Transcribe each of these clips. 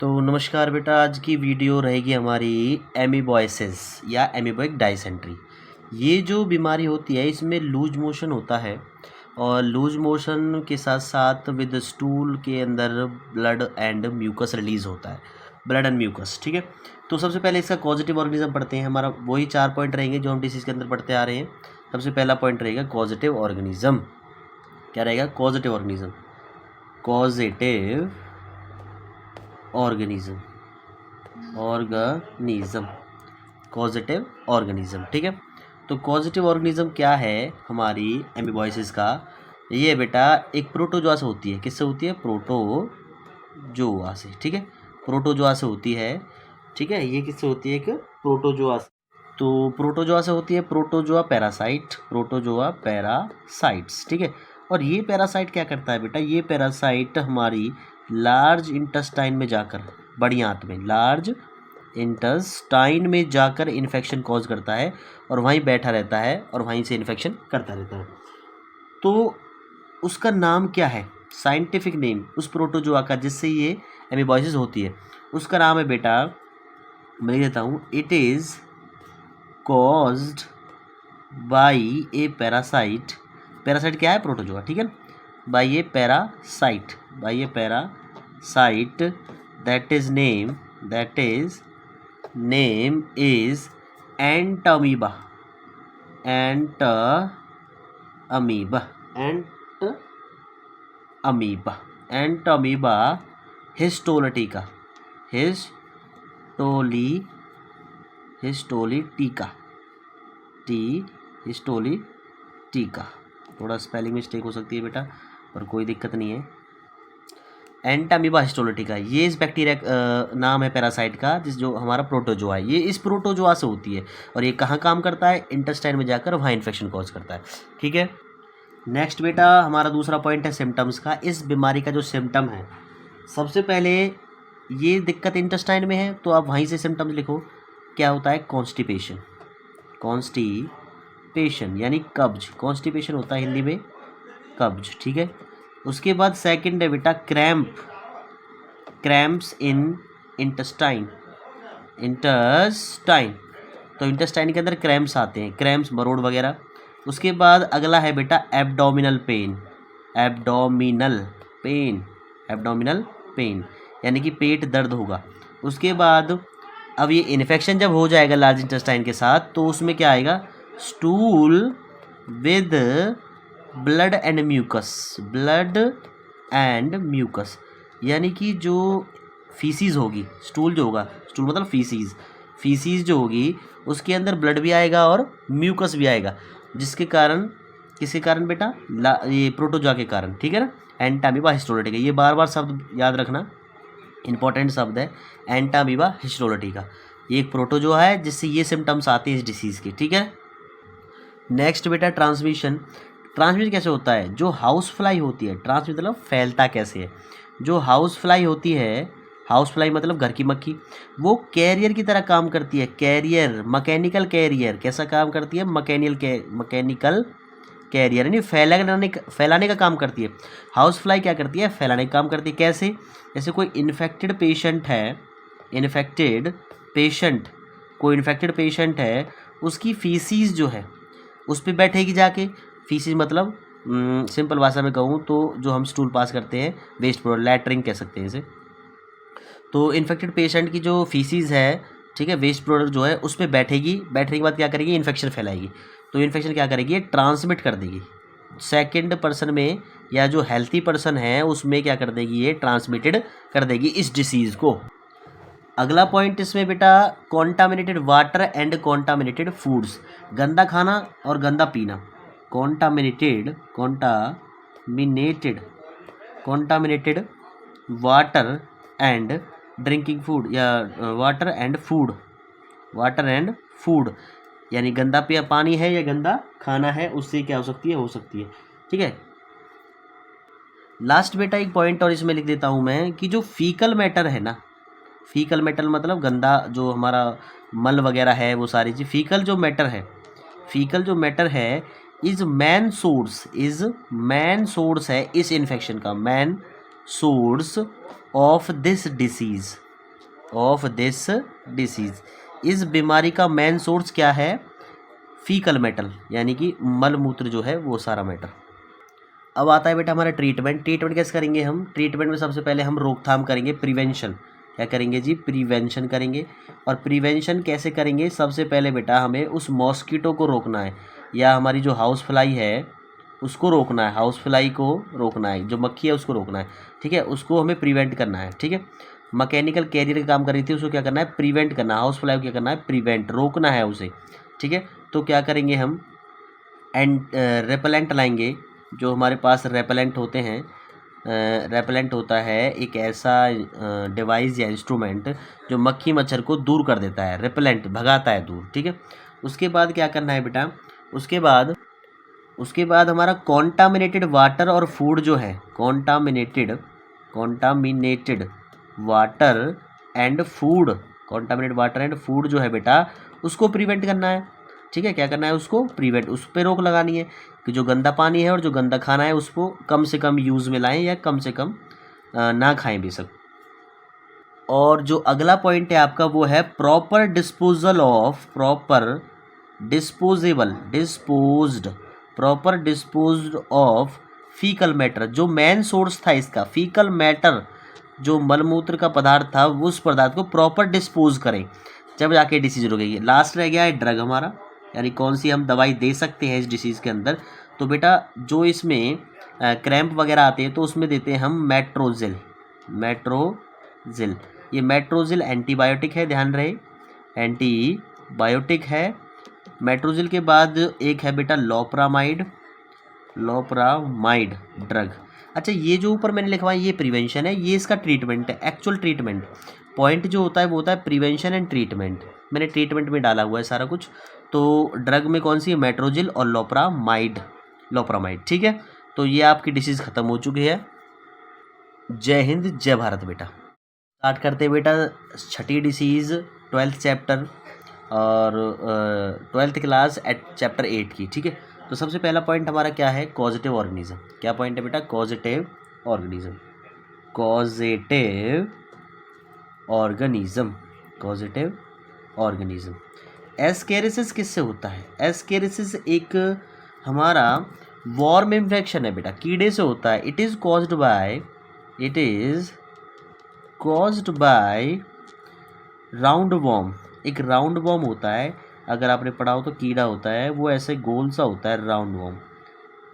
तो नमस्कार बेटा, आज की वीडियो रहेगी हमारी एमीबॉयसिस या एमीबॉइक डायसेंट्री। ये जो बीमारी होती है इसमें लूज मोशन होता है और लूज मोशन के साथ साथ विद स्टूल के अंदर ब्लड एंड म्यूकस रिलीज होता है, ब्लड एंड म्यूकस। ठीक है, तो सबसे पहले इसका कॉजेटिव ऑर्गेनिज्म पढ़ते हैं। हमारा वही 4 पॉइंट रहेंगे जो हम डिसीज़ के अंदर पढ़ते आ रहे हैं। सबसे पहला पॉइंट रहेगा कॉजेटिव ऑर्गेनिज्म। क्या रहेगा? Positive organism, positive organism, organism, positive organism. ठीक है, तो पॉजिटिव ऑर्गेनिज्म क्या है हमारी एमीबॉयसिस का? ये बेटा एक प्रोटोजोआ से होती है। किससे होती है? प्रोटोजोआ से। ठीक है, प्रोटोजोआ से होती है। ठीक है, ये किससे होती है? एक प्रोटोजोआ से। तो प्रोटोजोआ से होती है प्रोटोजोआ पैरासाइट, प्रोटोजोआ पैरासाइट्स। ठीक है, और ये पैरासाइट क्या करता है बेटा? ये पैरासाइट हमारी लार्ज इंटेस्टाइन में जाकर, बड़ी आंत में, लार्ज इंटेस्टाइन में जाकर इन्फेक्शन कॉज करता है और वहीं बैठा रहता है और वहीं से इन्फेक्शन करता रहता है। तो उसका नाम क्या है? साइंटिफिक नेम उस प्रोटोजोआ का जिससे ये एमीबॉयसिस होती है, उसका नाम है बेटा, मैं लिख देता हूँ, it is caused by A parasite. Parasite क्या है? प्रोटोजोआ। ठीक है, by A parasite, by A parasite that is name is Entamoeba, Entamoeba histolytica, histolytica. थोड़ा स्पेलिंग मिस्टेक हो सकती है बेटा, पर कोई दिक्कत नहीं है। एंटामीबा हिस्टोलिटिका, ये इस बैक्टीरिया नाम है पैरासाइट का, जिस जो हमारा प्रोटोजोआ है, ये इस प्रोटोजोआ से होती है और ये कहाँ काम करता है? इंटेस्टाइन में जाकर वहाँ इन्फेक्शन कॉज करता है। ठीक है, नेक्स्ट बेटा हमारा दूसरा पॉइंट है सिम्टम्स का। इस बीमारी का जो सिम्टम है, सबसे पहले ये दिक्कत इंटेस्टाइन में है तो आप वहीं से सिम्टम्स लिखो। क्या होता है? कॉन्स्टिपेशन, यानी कब्ज। कॉन्स्टिपेशन होता है हिंदी में कब्ज। ठीक है, उसके बाद सेकंड है बेटा क्रैम्प्स इन इंटेस्टाइन। तो इंटेस्टाइन के अंदर क्रैम्प्स आते हैं, क्रैम्प्स, मरोड़ वगैरह। उसके बाद अगला है बेटा एब्डोमिनल पेन, यानी कि पेट दर्द होगा। उसके बाद अब ये इन्फेक्शन जब हो जाएगा लार्ज इंटेस्टाइन के साथ, तो उसमें क्या आएगा? Stool with blood and mucus, यानी कि जो फीसीज होगी, स्टूल जो होगा, स्टूल मतलब फीसीज जो होगी, उसके अंदर ब्लड भी आएगा और म्यूकस भी आएगा, जिसके कारण, किसके कारण बेटा? ये प्रोटोजोआ के कारण। ठीक है ना, एंटामीबा हिस्टोलिटिका, ये बार बार शब्द याद रखना, इंपॉर्टेंट शब्द है एंटामीबा हिस्टोलिटिका। ये एक प्रोटोजोआ है जिससे ये सिम्टम्स आते हैं इस डिसीज़ के। ठीक है, नेक्स्ट बेटा ट्रांसमिशन कैसे होता है? जो हाउस फ्लाई होती है, ट्रांसमिट मतलब फैलता कैसे है? जो हाउस फ्लाई होती है, हाउस फ्लाई मतलब घर की मक्खी, वो कैरियर की तरह काम करती है। Carrier, mechanical carrier. कैसा काम करती है? मैकेनिकल कैरियर, यानी फैलाने का काम करती है। हाउस फ्लाई क्या करती है? फैलाने का काम करती है। कैसे? जैसे कोई इन्फेक्टेड पेशेंट है, उसकी फीसीज जो है उस पर बैठेगी जाके। फीसीज मतलब सिंपल भाषा में कहूँ तो जो हम स्टूल पास करते हैं, वेस्ट प्रोडक्ट, लैट्रिन कह सकते हैं इसे। तो इन्फेक्टेड पेशेंट की जो फीसीज है, ठीक है, वेस्ट प्रोडक्ट जो है, उस पर बैठेगी। बैठने के बाद क्या करेगी? इन्फेक्शन फैलाएगी। तो इन्फेक्शन क्या करेगी? ट्रांसमिट कर देगी सेकेंड पर्सन में, या जो हेल्थी पर्सन है उसमें क्या कर देगी? ये ट्रांसमिटेड कर देगी इस डिसीज़ को। अगला पॉइंट इसमें बेटा contaminated water and contaminated foods, गंदा खाना और गंदा पीना। Contaminated water and drinking food, या वाटर एंड फूड, यानी गंदा पानी है या गंदा खाना है, उससे क्या हो सकती है। ठीक है, लास्ट बेटा एक पॉइंट और इसमें लिख देता हूँ मैं कि जो फीकल मैटर है ना, फीकल मैटर मतलब गंदा जो हमारा मल वगैरह है, वो सारी चीज़, फीकल जो मैटर है इज मैन सोर्स है इस इन्फेक्शन का, man source of this disease. Of this disease. इस बीमारी का मेन सोर्स क्या है? फीकल मैटर, यानी कि मल मूत्र जो है वो सारा मैटर। अब आता है बेटा हमारा ट्रीटमेंट। ट्रीटमेंट कैसे करेंगे हम? ट्रीटमेंट में सबसे पहले हम रोकथाम करेंगे, प्रिवेंशन। क्या करेंगे जी? प्रिवेंशन करेंगे। और प्रिवेंशन कैसे करेंगे? सबसे पहले बेटा हमें उस मॉस्किटो को रोकना है, या हमारी जो हाउस फ्लाई है उसको रोकना है। हाउस फ्लाई को रोकना है, जो मक्खी है उसको रोकना है, ठीक है, उसको हमें प्रिवेंट करना है, ठीक है। मैकेनिकल कैरियर का काम कर रही थी, उसको क्या करना है? प्रिवेंट करना। हाउस फ्लाई को क्या करना है? प्रिवेंट, रोकना है उसे, ठीक है। तो क्या करेंगे हम? रेपेलेंट लाएंगे। जो हमारे पास रेपेलेंट होते हैं, रेपेलेंट होता है एक ऐसा डिवाइस या इंस्ट्रूमेंट जो मक्खी मच्छर को दूर कर देता है, रेपेलेंट भगाता है दूर, ठीक है। उसके बाद क्या करना है बेटा? उसके बाद हमारा कॉन्टामिनेटेड वाटर और फूड जो है, contaminated water and food, contaminated water and food जो है बेटा उसको प्रिवेंट करना है, ठीक है। क्या करना है? उसको प्रिवेंट, उस पर रोक लगानी है कि जो गंदा पानी है और जो गंदा खाना है उसको कम से कम यूज़ में लाएं, या कम से कम ना खाएं बेशक। और जो अगला पॉइंट है आपका वो है proper disposed of faecal matter. जो मेन सोर्स था इसका, फीकल मैटर, जो मलमूत्र का पदार्थ था, उस पदार्थ को प्रॉपर डिस्पोज करें, जब जाके डिसीज रुकेगी। लास्ट रह गया है ड्रग हमारा, यानी कौन सी हम दवाई दे सकते हैं इस डिसीज़ के अंदर। तो बेटा जो इसमें क्रैम्प वगैरह आते हैं तो उसमें देते हैं हम मेट्रोजिल। ये मेट्रोजिल एंटीबायोटिक है, ध्यान रहे, एंटीबायोटिक है। मेट्रोजिल के बाद एक है बेटा लोप्रामाइड ड्रग। अच्छा, ये जो ऊपर मैंने लिखवाया ये प्रिवेंशन है, ये इसका ट्रीटमेंट है, एक्चुअल ट्रीटमेंट। पॉइंट जो होता है वो होता है प्रिवेंशन एंड ट्रीटमेंट। मैंने ट्रीटमेंट में डाला हुआ है सारा कुछ। तो ड्रग में कौन सी है? मेट्रोजिल और लोप्रामाइड, ठीक है। तो ये आपकी डिसीज़ ख़त्म हो चुकी है। जय हिंद, जय भारत बेटा। स्टार्ट करते हैं बेटा छठी डिसीज़, 12th चैप्टर और 12th क्लास एट चैप्टर 8 की, ठीक है। तो सबसे पहला पॉइंट हमारा क्या है? Positive organism. क्या पॉइंट है बेटा? Positive organism. एस्केरिसिस किससे होता है? एस्केरिसिस एक हमारा वॉर्म इन्फेक्शन है बेटा, कीड़े से होता है। It is caused by round warm. एक राउंड वॉर्म होता है, अगर आपने पढ़ा हो तो कीड़ा होता है, वो ऐसे गोल सा होता है, राउंड वॉर्म।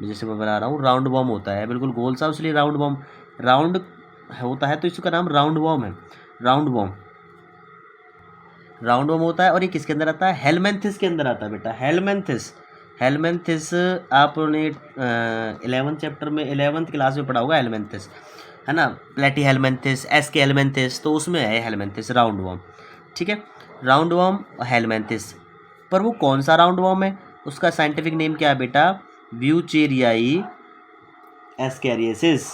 जैसे मैं बना रहा हूँ, राउंड वॉर्म होता है, बिल्कुल गोल सा, इसलिए राउंड वॉर्म, राउंड होता है तो इसका नाम राउंड वॉर्म है। राउंड वॉर्म होता है। और ये किसके अंदर आता है? हेलमेंथिस के अंदर आता है बेटा। हेलमेंथिस आपने 11th चैप्टर में 11th क्लास में पढ़ा होगा, हेलमेंथिस है ना, प्लेटी हेलमेंथिस, एसके हेलमेंथिस, तो उसमें है हेलमेंथिस राउंड वॉर्म, ठीक है। Round warm helminths. पर वो कौन सा राउंड वॉर्म है? उसका साइंटिफिक नेम क्या है बेटा? व्यूचेरियाई एस्कैरियोसिस।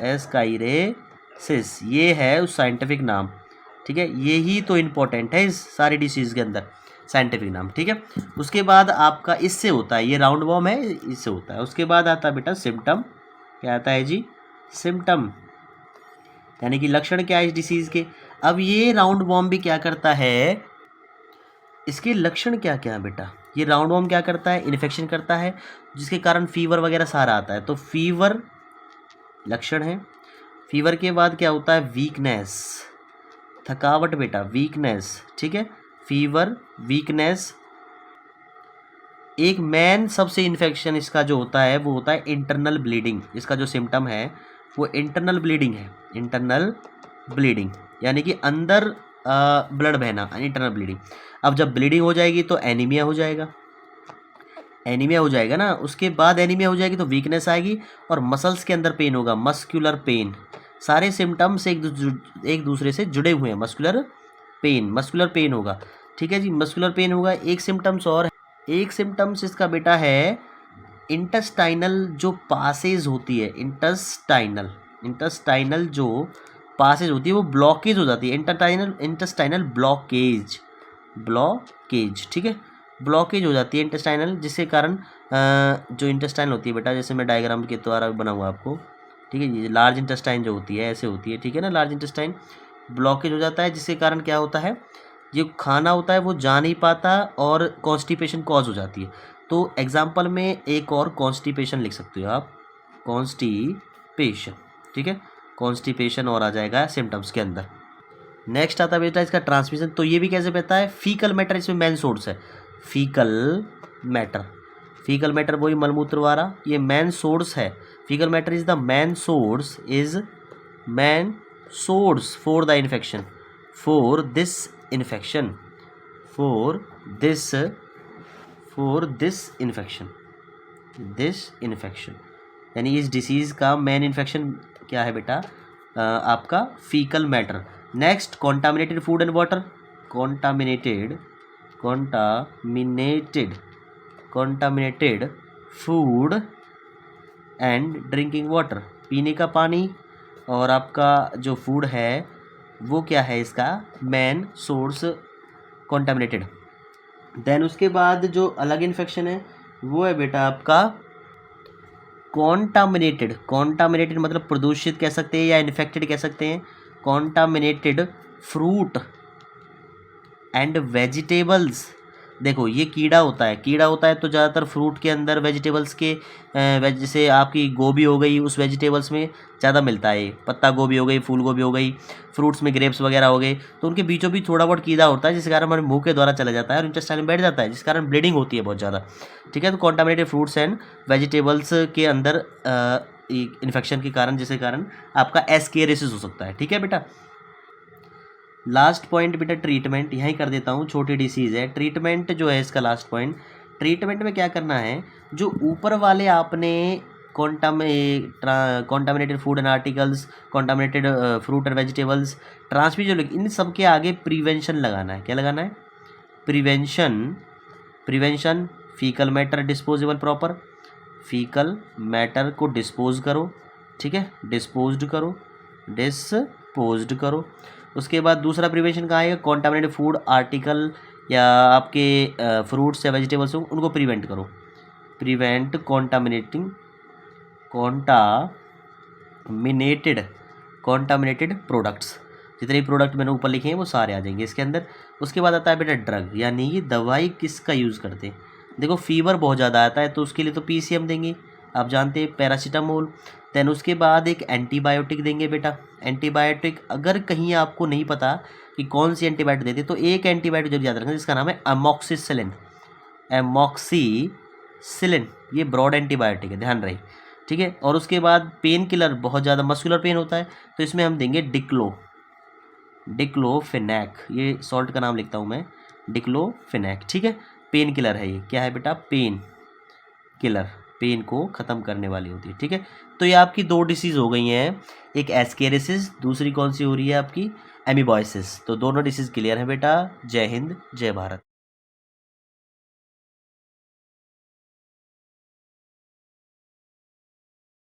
एस्काइरेसिस, ये है उस साइंटिफिक नाम, ठीक है। ये ही तो इम्पोर्टेंट है इस सारी डिसीज़ के अंदर, साइंटिफिक नाम, ठीक है। उसके बाद आपका इससे होता है, ये राउंड वॉर्म है, इससे होता है। उसके बाद आता है बेटा सिम्टम। क्या आता है जी? सिम्टम, यानी कि लक्षण क्या है इस डिसीज़ के। अब ये राउंड वॉर्म भी क्या करता है, इसके लक्षण क्या क्या है बेटा? ये राउंड वॉर्म क्या करता है? इन्फेक्शन करता है, जिसके कारण फीवर वगैरह सारा आता है। तो फीवर लक्षण है। फीवर के बाद क्या होता है? वीकनेस, थकावट बेटा, वीकनेस, ठीक है। Fever, weakness. एक मेन सबसे इन्फेक्शन इसका जो होता है वो होता है इंटरनल ब्लीडिंग। इसका जो सिम्टम है वो इंटरनल ब्लीडिंग है, यानी कि अंदर ब्लड बहना, इंटरनल ब्लीडिंग। अब जब ब्लीडिंग हो जाएगी तो एनीमिया हो जाएगा ना। उसके बाद एनीमिया हो जाएगी तो वीकनेस आएगी और मसल्स के अंदर पेन होगा, मस्कुलर पेन। सारे सिम्टम्स एक दूसरे से जुड़े हुए हैं। मस्कुलर पेन होगा, ठीक है जी, मस्कुलर पेन होगा। एक सिम्टम्स इसका बेटा है इंटेस्टाइनल जो पासेज होती है, इंटेस्टाइनल जो पासेज होती है वो ब्लॉकेज हो जाती है। इंटेस्टाइनल ब्लॉकेज, ठीक है, ब्लॉकेज हो जाती है इंटेस्टाइनल, जिसके कारण जो इंटेस्टाइन होती है बेटा, जैसे मैं डायग्राम के द्वारा बनाऊंगा आपको, ठीक है। ये लार्ज इंटेस्टाइन जो होती है ऐसे होती है, ठीक है ना। लार्ज इंटेस्टाइन ब्लॉकेज हो जाता है, जिसके कारण क्या होता है, जो खाना होता है वो जा नहीं पाता और कॉन्स्टिपेशन कॉज हो जाती है। तो एग्जाम्पल में एक और कॉन्स्टिपेशन लिख सकते हो आप, कॉन्स्टिपेशन, ठीक है। कॉन्स्टिपेशन और आ जाएगा सिम्टम्स के अंदर। नेक्स्ट आता है बेटा इसका ट्रांसमिशन। तो ये भी कैसे पता है, फीकल मैटर इसमें मेन सोर्स है। फीकल मैटर, फीकल मैटर वही मलमूत्र वाला, ये मेन सोर्स है। Faecal matter is the main source, is main source for the infection, for this infection, for this infection, this infection, यानी इस डिसीज़ का मेन इन्फेक्शन क्या है बेटा, आपका faecal matter. Next contaminated food and water, contaminated food and drinking water, पीने का पानी और आपका जो फूड है वो क्या है, इसका मेन सोर्स कॉन्टामिनेटेड। देन उसके बाद जो अलग इन्फेक्शन है वो है बेटा आपका कॉन्टामिनेटेड। कॉन्टामिनेटेड मतलब प्रदूषित कह सकते हैं या इन्फेक्टेड कह सकते हैं। कॉन्टामिनेटेड फ्रूट एंड वेजिटेबल्स, देखो ये कीड़ा होता है, कीड़ा होता है तो ज़्यादातर फ्रूट के अंदर, वेजिटेबल्स के जैसे आपकी गोभी हो गई, उस वेजिटेबल्स में ज़्यादा मिलता है। पत्ता गोभी हो गई, फूल गोभी हो गई, फ्रूट्स में ग्रेप्स वगैरह हो गए, तो उनके बीचों बीच थोड़ा बहुत कीड़ा होता है, जिस कारण हमारे मुंह के द्वारा चला जाता है और इंटेस्टाइन में बैठ जाता है, जिस कारण ब्लीडिंग होती है बहुत ज़्यादा, ठीक है। तो कॉन्टामिनेटेड फ्रूट्स एंड वेजिटेबल्स के अंदर इन्फेक्शन के कारण, जिसके कारण आपका एस्केरियासिस हो सकता है, ठीक है बेटा। लास्ट पॉइंट बेटा ट्रीटमेंट, यहीं कर देता हूँ, छोटी डिसीज़ है। ट्रीटमेंट जो है इसका लास्ट पॉइंट, ट्रीटमेंट में क्या करना है, जो ऊपर वाले आपने contaminated food and articles, contaminated fruit and vegetables, transmission, इन सब के आगे प्रिवेंशन लगाना है। क्या लगाना है, prevention. Faecal matter disposable proper, faecal matter को डिस्पोज करो, ठीक है, डिस्पोज्ड करो। उसके बाद दूसरा प्रिवेंशन कहाँ आएगा, कॉन्टामिनेटेड फूड आर्टिकल या आपके फ्रूट्स या वेजिटेबल्स हो उनको प्रिवेंट करो, प्रिवेंट कॉन्टामिनेटेड प्रोडक्ट्स। जितने प्रोडक्ट मैंने ऊपर लिखे हैं वो सारे आ जाएंगे इसके अंदर। उसके बाद आता है बेटा ड्रग, यानी ये दवाई किसका यूज़ करते हैं। देखो फीवर बहुत ज़्यादा आता है तो उसके लिए तो पीसीएम देंगे, आप जानते हैं, पैरासीटामोल। देन उसके बाद एक एंटीबायोटिक देंगे बेटा। एंटीबायोटिक अगर कहीं आपको नहीं पता कि कौन सी एंटीबायोटिक देते तो एक एंटीबायोटिक जब याद रखना, जिसका नाम है एमॉक्सिसिलिन। ये ब्रॉड एंटीबायोटिक है, ध्यान रहे, ठीक है। और उसके बाद पेन किलर, बहुत ज़्यादा मस्कुलर पेन होता है तो इसमें हम देंगे डिक्लोफेनैक, ये सॉल्ट का नाम लिखता हूँ मैं, डिक्लोफेनैक, ठीक है। पेन किलर है ये, क्या है बेटा, पेन किलर, पेन को ख़त्म करने वाली होती है, ठीक है। तो ये आपकी दो डिसीज़ हो गई हैं, एक एस्केरियासिस, दूसरी कौन सी हो रही है आपकी, एमीबॉयसिस। तो दोनों डिसीज़ क्लियर है बेटा। जय हिंद, जय भारत।